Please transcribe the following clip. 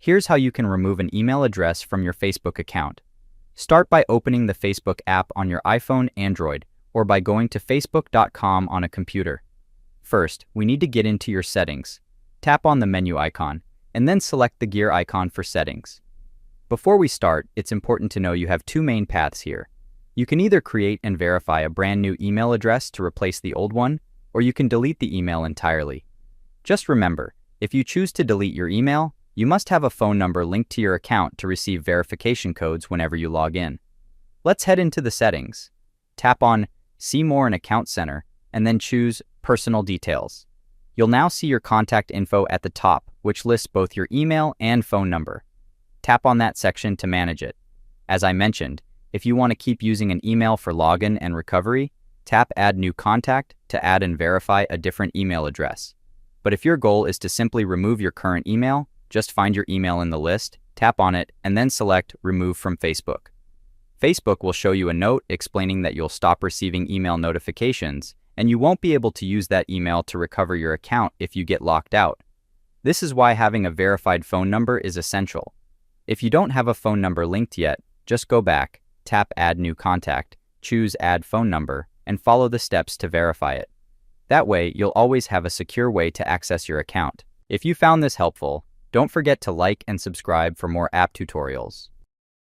Here's how you can remove an email address from your Facebook account. Start by opening the Facebook app on your iPhone, Android, or by going to facebook.com on a computer. First, we need to get into your settings. Tap on the menu icon, and then select the gear icon for settings. Before we start, it's important to know you have two main paths here. You can either create and verify a brand new email address to replace the old one, or you can delete the email entirely. Just remember, if you choose to delete your email, you must have a phone number linked to your account to receive verification codes whenever you log in. Let's head into the settings. Tap on See More in Account Center, and then choose Personal Details. You'll now see your contact info at the top, which lists both your email and phone number. Tap on that section to manage it. As I mentioned, if you want to keep using an email for login and recovery, tap Add New Contact to add and verify a different email address. But if your goal is to simply remove your current email, just find your email in the list, tap on it, and then select Remove from Facebook. Facebook will show you a note explaining that you'll stop receiving email notifications, and you won't be able to use that email to recover your account if you get locked out. This is why having a verified phone number is essential. If you don't have a phone number linked yet, just go back, tap Add New Contact, choose Add Phone Number, and follow the steps to verify it. That way, you'll always have a secure way to access your account. If you found this helpful, don't forget to like and subscribe for more app tutorials.